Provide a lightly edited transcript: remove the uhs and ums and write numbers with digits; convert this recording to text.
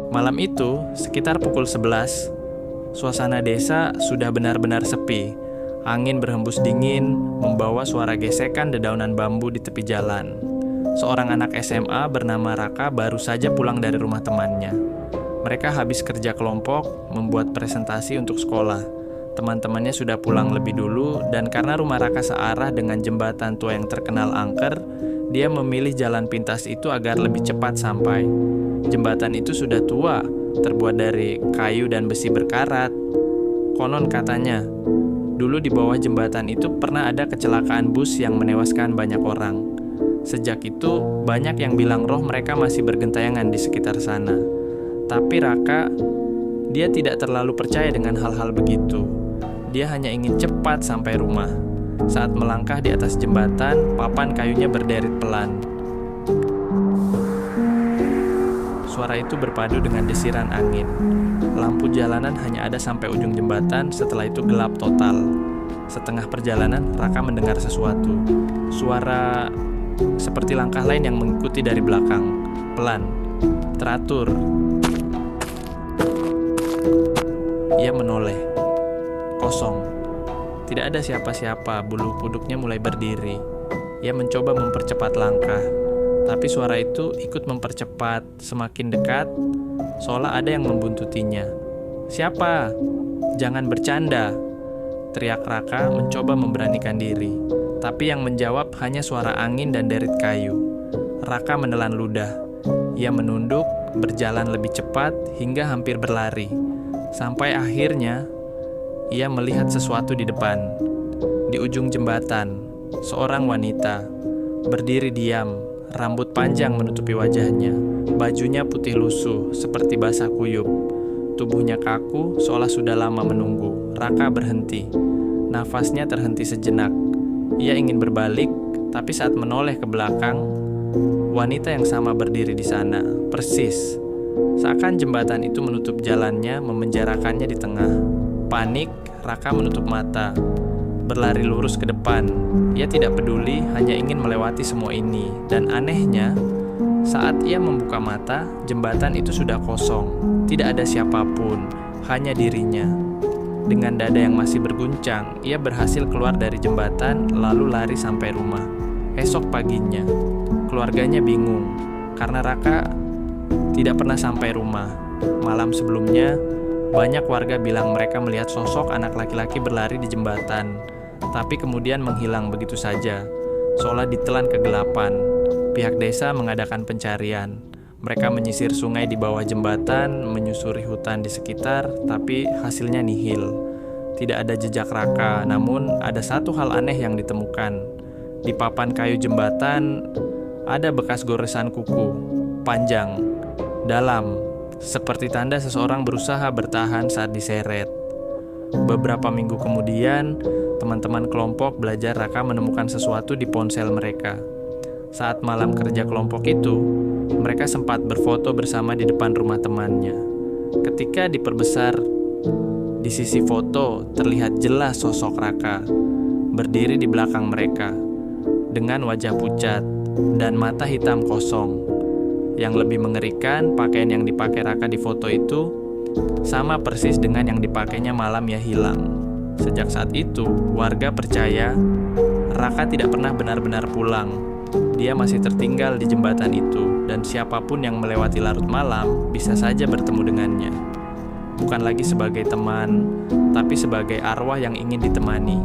Malam itu, sekitar pukul 11, suasana desa sudah benar-benar sepi. Angin berhembus dingin, membawa suara gesekan dedaunan bambu di tepi jalan. Seorang anak SMA bernama Raka baru saja pulang dari rumah temannya. Mereka habis kerja kelompok, membuat presentasi untuk sekolah. Teman-temannya sudah pulang lebih dulu, dan karena rumah Raka searah dengan jembatan tua yang terkenal angker, dia memilih jalan pintas itu agar lebih cepat sampai. Jembatan itu sudah tua, terbuat dari kayu dan besi berkarat. Konon katanya, dulu di bawah jembatan itu pernah ada kecelakaan bus yang menewaskan banyak orang. Sejak itu, banyak yang bilang roh mereka masih bergentayangan di sekitar sana. Tapi Raka, dia tidak terlalu percaya dengan hal-hal begitu. Dia hanya ingin cepat sampai rumah. Saat melangkah di atas jembatan, papan kayunya berderet pelan. Suara itu berpadu dengan desiran angin. Lampu jalanan hanya ada sampai ujung jembatan, setelah itu gelap total. Setengah perjalanan, Raka mendengar sesuatu. Suara seperti langkah lain yang mengikuti dari belakang. Pelan, teratur. Ia menoleh. Kosong. Tidak ada siapa-siapa, bulu kuduknya mulai berdiri. Ia mencoba mempercepat langkah, tapi suara itu ikut mempercepat, semakin dekat, seolah ada yang membuntutinya. "Siapa? Jangan bercanda!" teriak Raka mencoba memberanikan diri, tapi yang menjawab hanya suara angin dan derit kayu. Raka menelan ludah. Ia menunduk, berjalan lebih cepat hingga hampir berlari. Sampai akhirnya, ia melihat sesuatu di depan. Di ujung jembatan, seorang wanita berdiri diam, rambut panjang menutupi wajahnya. Bajunya putih lusuh, seperti basah kuyup. Tubuhnya kaku, seolah sudah lama menunggu. Raka berhenti. Nafasnya terhenti sejenak. Ia ingin berbalik, tapi saat menoleh ke belakang, wanita yang sama berdiri di sana, persis. Seakan jembatan itu menutup jalannya, memenjarakannya di tengah. Panik, Raka menutup mata, berlari lurus ke depan. Ia tidak peduli, hanya ingin melewati semua ini. Dan anehnya, saat ia membuka mata, jembatan itu sudah kosong. Tidak ada siapapun, hanya dirinya. Dengan dada yang masih berguncang, ia berhasil keluar dari jembatan, lalu lari sampai rumah. Esok paginya, keluarganya bingung, karena Raka tidak pernah sampai rumah. Malam sebelumnya, banyak warga bilang mereka melihat sosok anak laki-laki berlari di jembatan, tapi kemudian menghilang begitu saja, seolah ditelan kegelapan. Pihak desa mengadakan pencarian. Mereka menyisir sungai di bawah jembatan, menyusuri hutan di sekitar, tapi hasilnya nihil. Tidak ada jejak Raka, namun ada satu hal aneh yang ditemukan. Di papan kayu jembatan, ada bekas goresan kuku, panjang, dalam, seperti tanda seseorang berusaha bertahan saat diseret. Beberapa minggu kemudian, teman-teman kelompok belajar Raka menemukan sesuatu di ponsel mereka. Saat malam kerja kelompok itu, mereka sempat berfoto bersama di depan rumah temannya. Ketika diperbesar, di sisi foto terlihat jelas sosok Raka berdiri di belakang mereka dengan wajah pucat dan mata hitam kosong. Yang lebih mengerikan, pakaian yang dipakai Raka di foto itu sama persis dengan yang dipakainya malam ia hilang. Sejak saat itu, warga percaya Raka tidak pernah benar-benar pulang. Dia masih tertinggal di jembatan itu, dan siapapun yang melewati larut malam bisa saja bertemu dengannya. Bukan lagi sebagai teman, tapi sebagai arwah yang ingin ditemani.